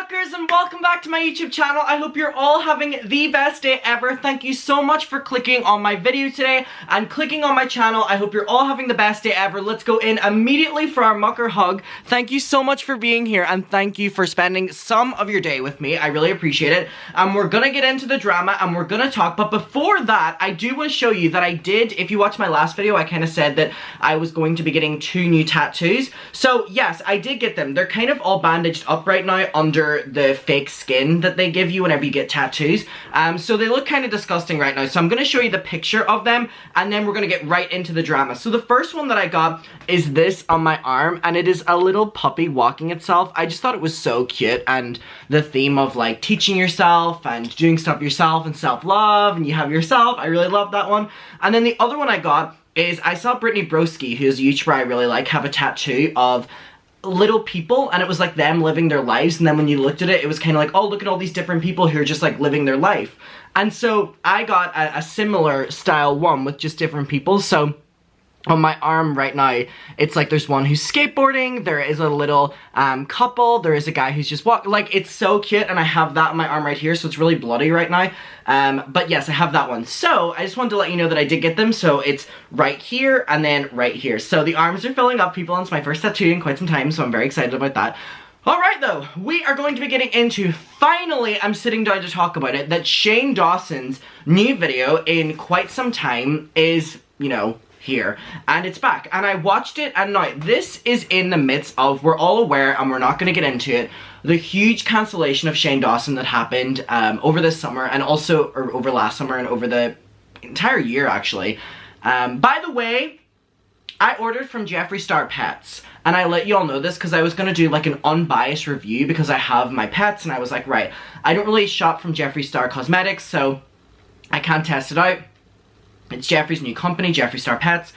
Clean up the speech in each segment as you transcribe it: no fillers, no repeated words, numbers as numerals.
muckers, and welcome back to my YouTube channel. I hope you're all having the best day ever. Thank you so much for clicking on my video today and clicking on my channel. I hope you're all having the best day ever. Let's go in immediately for our mucker hug. Thank you so much for being here, and thank you for spending some of your day with me. I really appreciate it. We're gonna get into the drama and we're gonna talk, but before that, I do want to show you that I did, if you watched my last video, I kind of said that I was going to be getting 2 new tattoos. So yes, I did get them. They're kind of all bandaged up right now under the fake skin that they give you whenever you get tattoos. So they look kind of disgusting right now. So I'm going to show you the picture of them and then we're going to get right into the drama. So the first one that I got is this on my arm, and it is a little puppy walking itself. I just thought it was so cute, and the theme of like teaching yourself and doing stuff yourself and self-love, and you have yourself. I really love that one. And then the other one I got is I saw Brittany Broski, who's a YouTuber I really like, have a tattoo of little people, and it was like them living their lives, and then when you looked at it, it was kind of like, oh, look at all these different people who are just like living their life. And so I got a similar style one with just different people. So on my arm right now, it's like there's one who's skateboarding, there is a little couple, there is a guy who's just walking, like it's so cute, and I have that on my arm right here, so it's really bloody right now. But yes, I have that one. So I just wanted to let you know that I did get them, so it's right here and then right here. So the arms are filling up, people, and it's my first tattoo in quite some time, so I'm very excited about that. Alright though, we are going to be getting into, finally I'm sitting down to talk about it, that Shane Dawson's new video in quite some time is, you know, here, and it's back, and I watched it, and now this is in the midst of, we're all aware, and we're not going to get into it, the huge cancellation of Shane Dawson that happened over this summer, and also, or over last summer, and over the entire year actually. By the way, I ordered from Jeffree Star Pets, and I let you all know this because I was going to do like an unbiased review because I have my pets, and I was like, right, I don't really shop from Jeffree Star Cosmetics, so I can't test it out. It's Jeffree's new company, Jeffree Star Pets.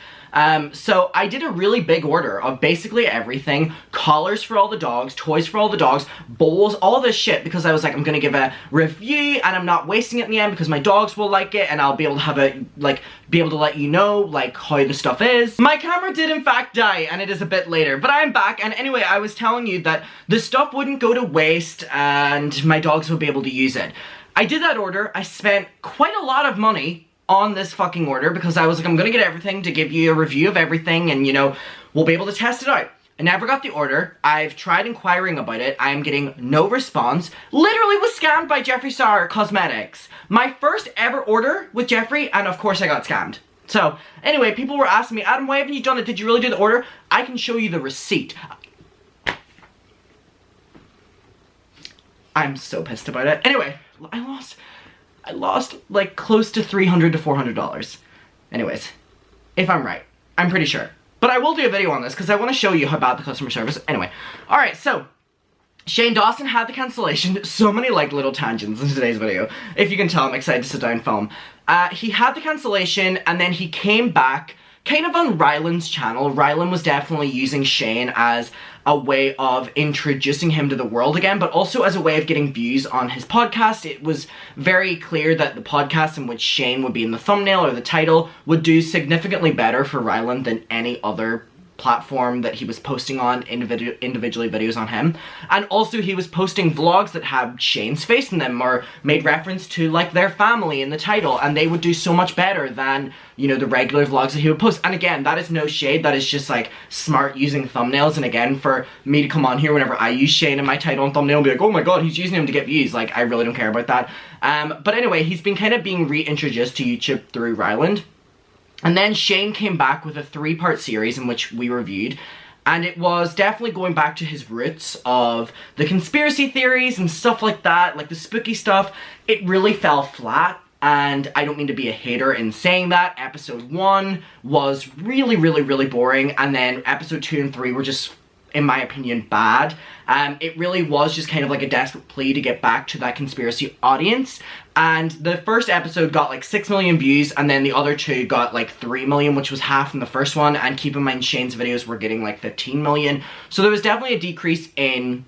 So I did a really big order of basically everything. Collars for all the dogs, toys for all the dogs, bowls, all this shit, because I was like, I'm gonna give a review and I'm not wasting it in the end because my dogs will like it and I'll be able to have a, like, be able to let you know, like, how the stuff is. My camera did in fact die, and it is a bit later, but I'm back, and anyway, I was telling you that the stuff wouldn't go to waste and my dogs would be able to use it. I did that order. I spent quite a lot of money on this fucking order because I was like, I'm gonna get everything to give you a review of everything, and you know, we'll be able to test it out. I never got the order. I've tried inquiring about it. I am getting no response. Literally was scammed by Jeffree Star Cosmetics. My first ever order with Jeffree, and of course I got scammed. So anyway, people were asking me, Adam, why haven't you done it? Did you really do the order? I can show you the receipt. I'm so pissed about it. Anyway, I lost like close to $300 to $400. Anyways, if I'm right, I'm pretty sure. But I will do a video on this because I want to show you how bad the customer service is. Anyway, alright, so Shane Dawson had the cancellation. So many like little tangents in today's video. If you can tell, I'm excited to sit down and film. He had the cancellation, and then he came back kind of on Ryland's channel. Ryland was definitely using Shane as a way of introducing him to the world again, but also as a way of getting views on his podcast. It was very clear that the podcast in which Shane would be in the thumbnail or the title would do significantly better for Ryland than any other platform that he was posting on individually videos on him. And also he was posting vlogs that had Shane's face in them or made reference to like their family in the title, and they would do so much better than, you know, the regular vlogs that he would post. And again, that is no shade, that is just like smart using thumbnails. And again, for me to come on here whenever I use Shane in my title and thumbnail and be like, oh my god, he's using him to get views, like I really don't care about that. But anyway, he's been kind of being reintroduced to YouTube through Ryland. And then Shane came back with a 3-part series in which we reviewed, and it was definitely going back to his roots of the conspiracy theories and stuff like that, like the spooky stuff. It really fell flat, and I don't mean to be a hater in saying that. Episode 1 was really, really, really boring, and then episode 2 and 3 were just, in my opinion, bad. It really was just kind of like a desperate plea to get back to that conspiracy audience. And the first episode got like 6 million views, and then the other 2 got like 3 million, which was half from the first one. And keep in mind, Shane's videos were getting like 15 million. So there was definitely a decrease in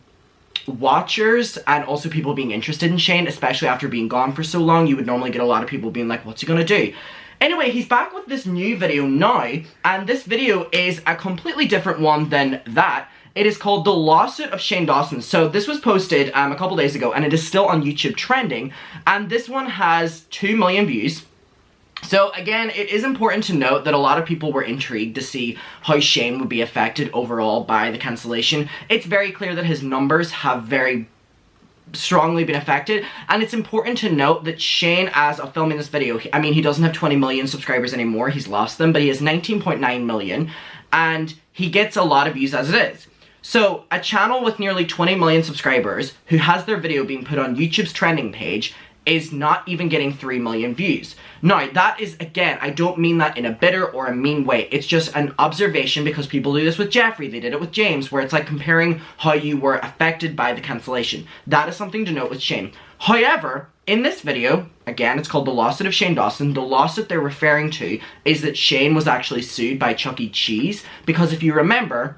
watchers and also people being interested in Shane, especially after being gone for so long. You would normally get a lot of people being like, what's he gonna do? Anyway, he's back with this new video now, and this video is a completely different one than that. It is called The Lawsuit of Shane Dawson. So this was posted a couple days ago, and it is still on YouTube trending, and this one has 2 million views. So again, it is important to note that a lot of people were intrigued to see how Shane would be affected overall by the cancellation. It's very clear that his numbers have very strongly been affected, and it's important to note that Shane, as of filming this video, I mean, he doesn't have 20 million subscribers anymore, he's lost them, but he has 19.9 million, and he gets a lot of views as it is. So, a channel with nearly 20 million subscribers, who has their video being put on YouTube's trending page, is not even getting 3 million views. Now, that is, again, I don't mean that in a bitter or a mean way. It's just an observation, because people do this with Jeffree, they did it with James, where it's like comparing how you were affected by the cancellation. That is something to note with Shane. However, in this video, again, it's called The Lawsuit of Shane Dawson. The lawsuit they're referring to is that Shane was actually sued by Chuck E. Cheese, because if you remember,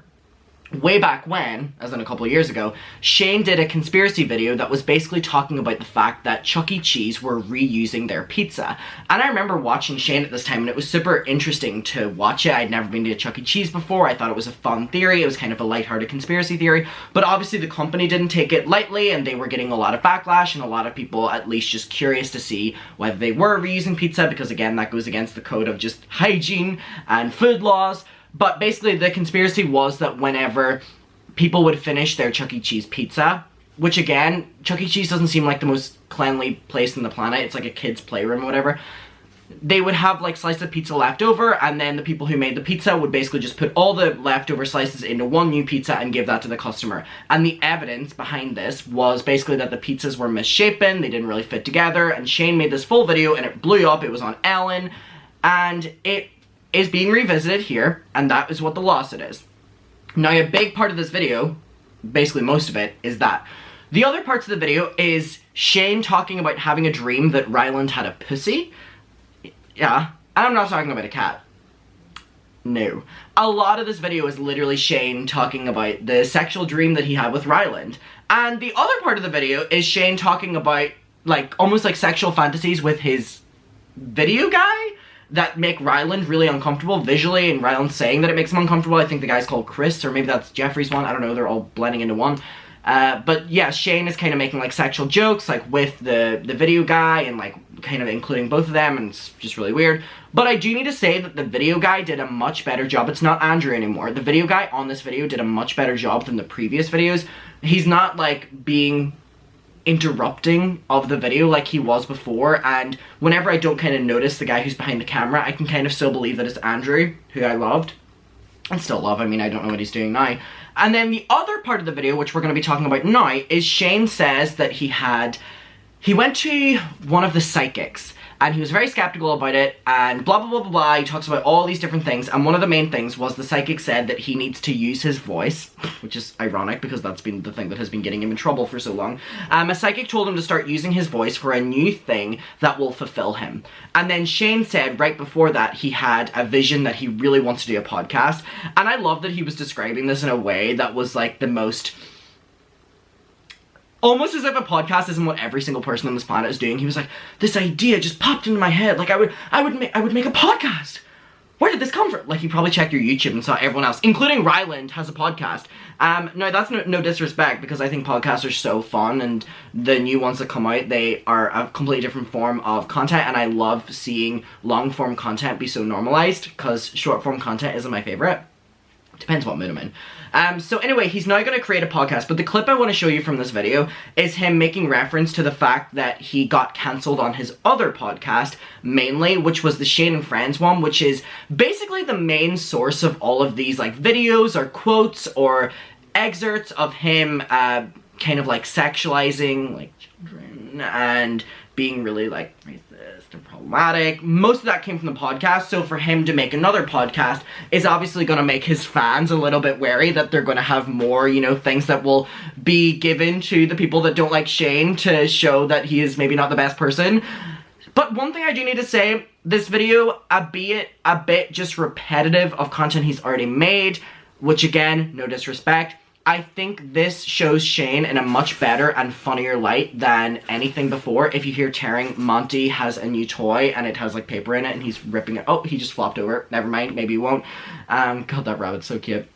way back when, as in a couple of years ago, Shane did a conspiracy video that was basically talking about the fact that Chuck E. Cheese were reusing their pizza. And I remember watching Shane at this time, and it was super interesting to watch it. I'd never been to a Chuck E. Cheese before. I thought it was a fun theory. It was kind of a lighthearted conspiracy theory. But obviously the company didn't take it lightly, and they were getting a lot of backlash, and a lot of people at least just curious to see whether they were reusing pizza, because again, that goes against the code of just hygiene and food laws. But basically, the conspiracy was that whenever people would finish their Chuck E. Cheese pizza, which again, Chuck E. Cheese doesn't seem like the most cleanly place on the planet, it's like a kid's playroom or whatever, they would have like slices of pizza left over, and then the people who made the pizza would basically just put all the leftover slices into one new pizza and give that to the customer. And the evidence behind this was basically that the pizzas were misshapen, they didn't really fit together, and Shane made this full video and it blew up. It was on Ellen, and it is being revisited here, and that is what the lawsuit is. Now, a big part of this video, basically most of it, is that. The other parts of the video is Shane talking about having a dream that Ryland had a pussy. Yeah, and I'm not talking about a cat. No. A lot of this video is literally Shane talking about the sexual dream that he had with Ryland. And the other part of the video is Shane talking about, like, almost like sexual fantasies with his video guy that make Ryland really uncomfortable visually, and Ryland saying that it makes him uncomfortable. I think the guy's called Chris, or maybe that's Jeffree's one. I don't know, they're all blending into one. But yeah, Shane is kind of making like sexual jokes like with the video guy, and like kind of including both of them, and it's just really weird. But I do need to say that the video guy did a much better job. It's not Andrew anymore. The video guy on this video did a much better job than the previous videos. He's not like being interrupting of the video like he was before, and whenever I don't kind of notice the guy who's behind the camera, I can kind of still believe that it's Andrew, who I loved and still love. I mean, I don't know what he's doing now. And then the other part of the video, which we're going to be talking about now, is Shane says that he went to one of the psychics, and he was very skeptical about it, and blah blah blah blah blah. He talks about all these different things, and one of the main things was the psychic said that he needs to use his voice, which is ironic because that's been the thing that has been getting him in trouble for so long. A psychic told him to start using his voice for a new thing that will fulfill him. And then Shane said right before that he had a vision that he really wants to do a podcast, and I love that he was describing this in a way that was like the most, almost as if a podcast isn't what every single person on this planet is doing. He was like, this idea just popped into my head. Like, I would make a podcast. Where did this come from? Like, he probably checked your YouTube and saw everyone else, including Ryland, has a podcast. No, that's no disrespect, because I think podcasts are so fun, and the new ones that come out, they are a completely different form of content, and I love seeing long-form content be so normalized, because short-form content isn't my favorite. Depends what mood I'm in. So anyway, he's now going to create a podcast, but the clip I want to show you from this video is him making reference to the fact that he got cancelled on his other podcast, mainly, which was the Shane and Friends one, which is basically the main source of all of these, like, videos or quotes or excerpts of him, kind of, like, sexualizing, like, children and being really, like, racist and problematic. Most of that came from the podcast, so for him to make another podcast is obviously going to make his fans a little bit wary that they're going to have more, you know, things that will be given to the people that don't like Shane to show that he is maybe not the best person. But one thing I do need to say, this video, albeit a bit just repetitive of content he's already made, which again, no disrespect, I think this shows Shane in a much better and funnier light than anything before. If you hear tearing, Monty has a new toy and it has like paper in it and he's ripping it. Oh, he just flopped over. Never mind, maybe he won't. God, that rabbit's so cute.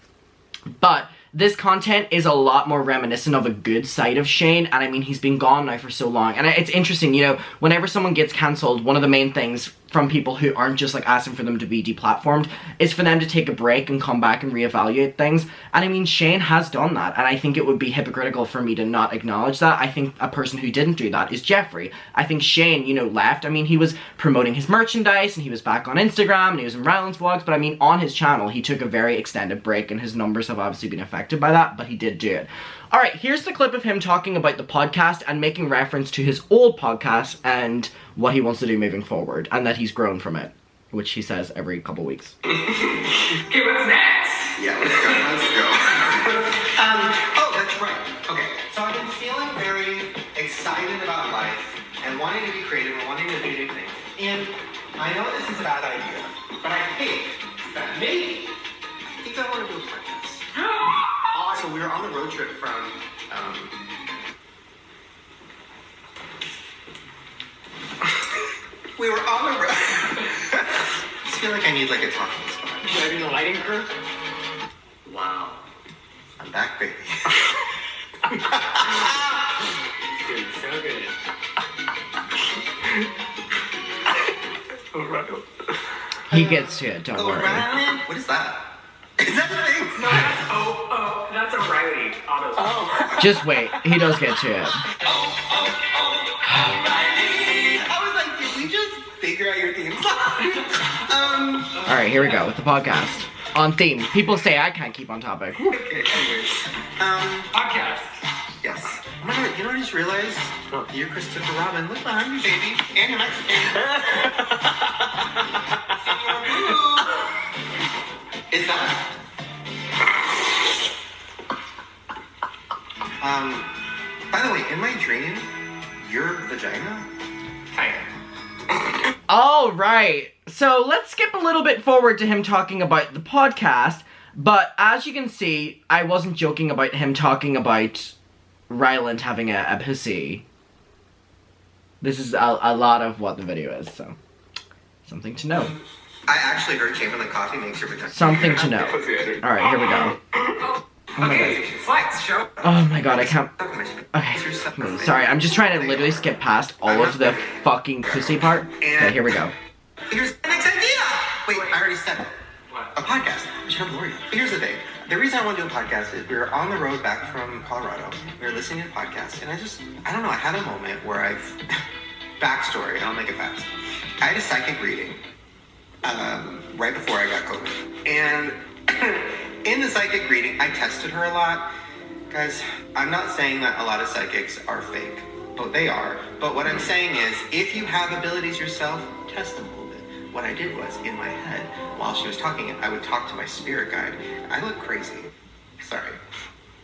But this content is a lot more reminiscent of a good side of Shane, and I mean, he's been gone now for so long, and it's interesting, you know, whenever someone gets cancelled, one of the main things from people who aren't just like asking for them to be deplatformed is for them to take a break and come back and reevaluate things. And I mean, Shane has done that, and I think it would be hypocritical for me to not acknowledge that. I think a person who didn't do that is Jeffree. I think Shane, you know, left. I mean, he was promoting his merchandise and he was back on Instagram and he was in Ryland's vlogs, but I mean, on his channel he took a very extended break and his numbers have obviously been affected by that, but he did do it. Alright, here's the clip of him talking about the podcast and making reference to his old podcast and what he wants to do moving forward, and that he's grown from it, which he says every couple weeks. Okay, what's next? Yeah, let's go. Oh, that's right. Okay, so I've been feeling very excited about life and wanting to be creative and wanting to do new things. And I know this is a bad idea, but I think that maybe I want to do a podcast. So we were on the road trip from we were on the road. I just feel like I need like a talking spot. Should I be the lighting crew? Wow. I'm back, baby. It's doing so good. He gets to it, don't worry. Ryland? What is that? Is that the thing? No, that's O'Reilly. Oh. Just wait, he does get to it. I was like, did we just figure out your theme song? Alright, here we go with the podcast. On theme. People say I can't keep on topic. Okay, anyways. Podcast. Yes. Oh my god, you know what I just realized? You're Christopher Robin. Look behind you, baby. And you're Mexican. Is that? By the way, in my dream, your vagina? Kinda. All right, so let's skip a little bit forward to him talking about the podcast, but as you can see, I wasn't joking about him talking about Ryland having a pussy. This is a lot of what the video is, so something to know. I actually heard Chamberlain coffee makes your vagina. Something to know. Alright, here we go. Oh my god. Flex, show. Oh my god, I can't. Okay, sorry, I'm just trying to literally skip past all of the fucking pussy part. Okay, here we go. Here's the next idea! Wait, I already said it. A podcast. We should have Lori. But here's the thing. The reason I want to do a podcast is we were on the road back from Colorado. We were listening to a podcast, and I don't know, I had a moment where backstory, and I'll make it fast. I had a psychic reading right before I got COVID. And in the psychic reading, I tested her a lot. Guys, I'm not saying that a lot of psychics are fake, but they are. But what I'm saying is, if you have abilities yourself, test them a little bit. What I did was, in my head, while she was talking, I would talk to my spirit guide. I look crazy. Sorry.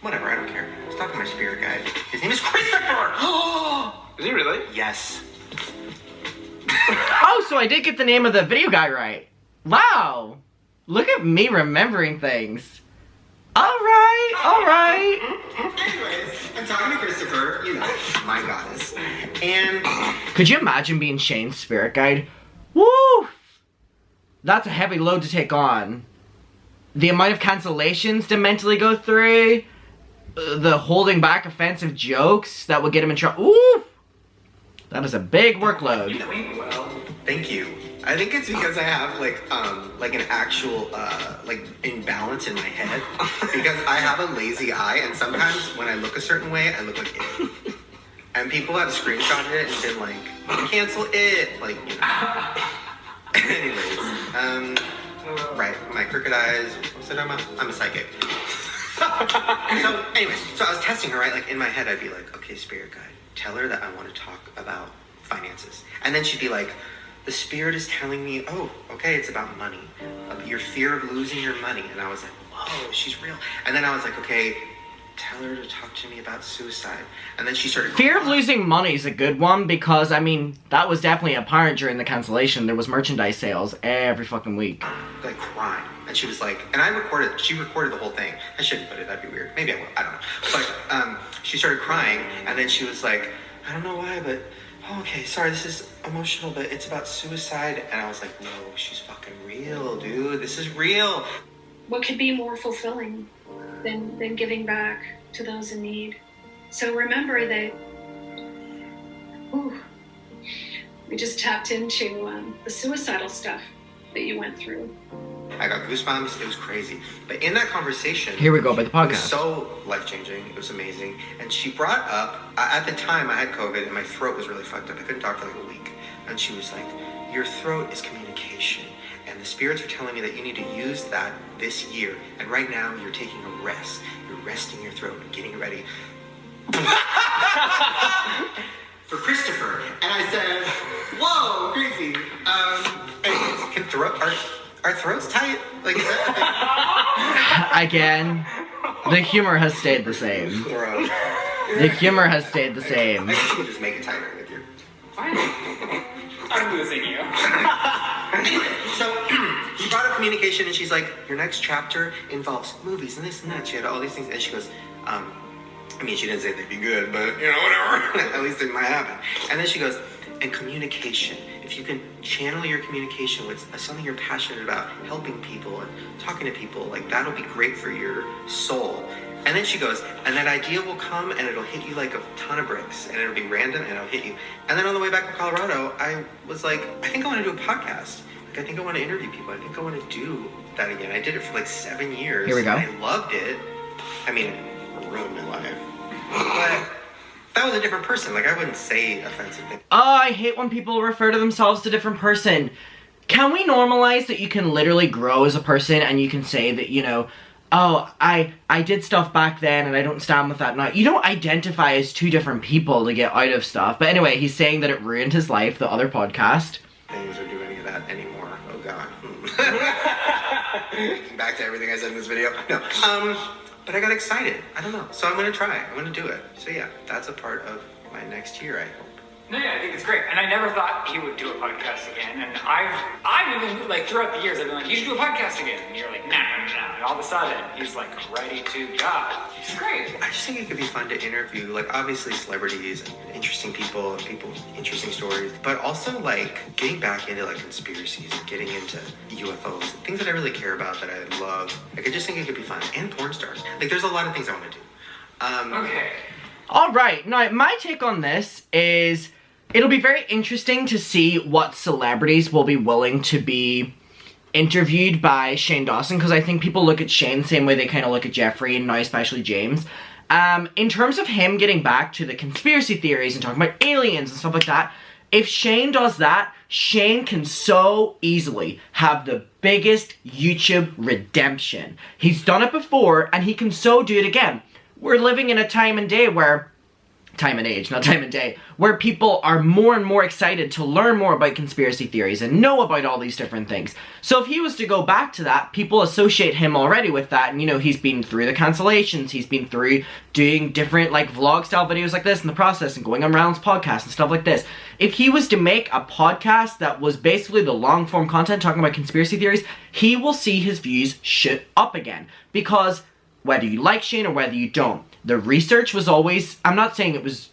Whatever, I don't care. I was talking to my spirit guide. His name is Christopher! Is he really? Yes. Oh, so I did get the name of the video guy right. Wow. Look at me remembering things. Alright. Anyways, I'm talking to Christopher, you know, my goddess. And Could you imagine being Shane's spirit guide? Woo! That's a heavy load to take on. The amount of cancellations to mentally go through, the holding back offensive jokes that would get him in trouble. Ooh! That is a big workload. well, thank you. I think it's because I have like an actual like imbalance in my head because I have a lazy eye, and sometimes when I look a certain way, I look like it. And people have screenshotted it and been like, cancel it, like, you know. Anyways, right, my crooked eyes. What's it about? I'm a psychic. So, anyways, so I was testing her, right? Like in my head, I'd be like, okay, spirit guide, tell her that I want to talk about finances, and then she'd be like, the spirit is telling me, oh, okay, it's about money, your fear of losing your money. And I was like, whoa, she's real. And then I was like, okay, tell her to talk to me about suicide. And then she started Fear of losing money is a good one because, I mean, that was definitely apparent during the cancellation. There was merchandise sales every fucking week. like crying. And she was like, and she recorded the whole thing. I shouldn't put it, that'd be weird. Maybe I will, I don't know. But she started crying, and then she was like, I don't know why, but oh, okay, sorry, this is emotional, but it's about suicide. And I was like, no, she's fucking real, dude. This is real. What could be more fulfilling than giving back to those in need. So remember that, we just tapped into the suicidal stuff that you went through. I got goosebumps. It was crazy. But in that conversation, Here we go, by the podcast. It was so life-changing. It was amazing. And she brought up, at the time I had COVID and my throat was really fucked up. I couldn't talk for like a week. And she was like, your throat is communication. And the spirits are telling me that you need to use that this year. And right now you're taking a rest. You're resting your throat and getting ready for Christopher. And I said, whoa, crazy. Can our throats tight? Like, is that Again, the humor has stayed the same. throat? The humor has stayed the same. I guess you can just make it tighter with your... Fine. I'm losing you. Anyway, so she brought up communication and she's like, your next chapter involves movies and this and that. She had all these things and she goes, I mean, she didn't say they'd be good, but you know, whatever. At least it might happen. And then she goes, and communication. If you can channel your communication with something you're passionate about, helping people and talking to people, like that'll be great for your soul. And then she goes, and that idea will come and it'll hit you like a ton of bricks and it'll be random and it'll hit you. And then on the way back to Colorado, I was like, I think I want to do a podcast. Like, I think I want to interview people. I think I want to do that again. I did it for like 7 years. Here we go. And I loved it. I mean, it ruined my life. But that was a different person. Like, I wouldn't say offensive things. Oh, I hate when people refer to themselves to a different person. Can we normalize that you can literally grow as a person and you can say that, you know, oh, I did stuff back then and I don't stand with that now. You don't identify as two different people to get out of stuff. But anyway, he's saying that it ruined his life, the other podcast. Things or do any of that anymore. Oh, God. Back to everything I said in this video. No. But I got excited. I don't know. So I'm going to try. I'm going to do it. So yeah, that's a part of my next year, I hope. No, yeah, I think it's great. And I never thought he would do a podcast again. And I've even, like, throughout the years, I've been like, you should do a podcast again. And you're like, nah. And all of a sudden, he's, like, ready to go. It's great. I just think it could be fun to interview, like, obviously celebrities and interesting people and interesting stories. But also, like, getting back into, like, conspiracies and getting into UFOs. Things that I really care about, that I love. Like, I just think it could be fun. And porn stars. Like, there's a lot of things I want to do. Okay. Alright, now my take on this is it'll be very interesting to see what celebrities will be willing to be interviewed by Shane Dawson, because I think people look at Shane the same way they kind of look at Jeffree, and now especially James. In terms of him getting back to the conspiracy theories and talking about aliens and stuff like that, if Shane does that, Shane can so easily have the biggest YouTube redemption. He's done it before, and he can so do it again. We're living in a time and day where, time and age, not time and day, where people are more and more excited to learn more about conspiracy theories and know about all these different things. So if he was to go back to that, people associate him already with that, and you know, he's been through the cancellations, he's been through doing different like vlog style videos like this in the process and going on Rounds podcasts and stuff like this. If he was to make a podcast that was basically the long form content talking about conspiracy theories, he will see his views shoot up again, because whether you like Shane or whether you don't, the research was always, I'm not saying it was,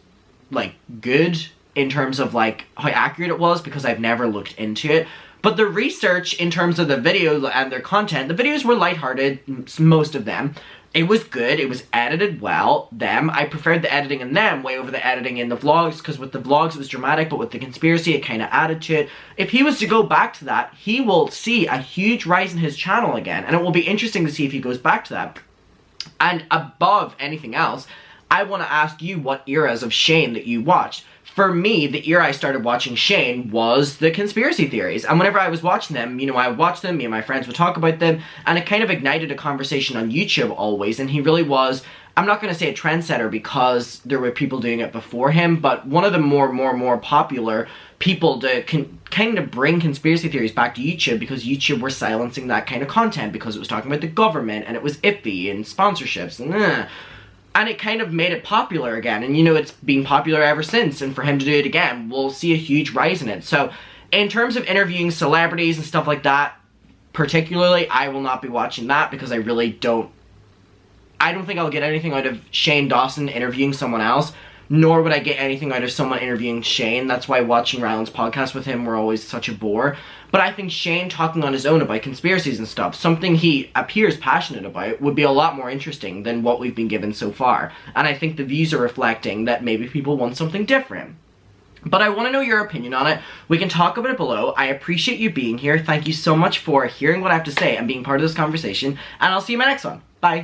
like, good in terms of, like, how accurate it was, because I've never looked into it, but the research in terms of the video and their content, the videos were lighthearted, most of them. It was good, it was edited well, I preferred the editing in them way over the editing in the vlogs, because with the vlogs it was dramatic, but with the conspiracy it kind of added to it. If he was to go back to that, he will see a huge rise in his channel again, and it will be interesting to see if he goes back to that. And above anything else, I want to ask you what eras of Shane that you watched. For me, the era I started watching Shane was the conspiracy theories. And whenever I was watching them, you know, I would watch them, me and my friends would talk about them, and it kind of ignited a conversation on YouTube always, and he really was, I'm not going to say a trendsetter because there were people doing it before him, but one of the more popular people to kind of bring conspiracy theories back to YouTube, because YouTube were silencing that kind of content because it was talking about the government and it was iffy and sponsorships and it kind of made it popular again, and you know, it's been popular ever since, and for him to do it again, we'll see a huge rise in it. So in terms of interviewing celebrities and stuff like that, particularly, I will not be watching that, because I really don't think I'll get anything out of Shane Dawson interviewing someone else. nor would I get anything out of someone interviewing Shane. That's why watching Ryland's podcast with him were always such a bore. But I think Shane talking on his own about conspiracies and stuff, something he appears passionate about, would be a lot more interesting than what we've been given so far. And I think the views are reflecting that maybe people want something different. But I want to know your opinion on it. We can talk about it below. I appreciate you being here. Thank you so much for hearing what I have to say and being part of this conversation. And I'll see you in my next one. Bye.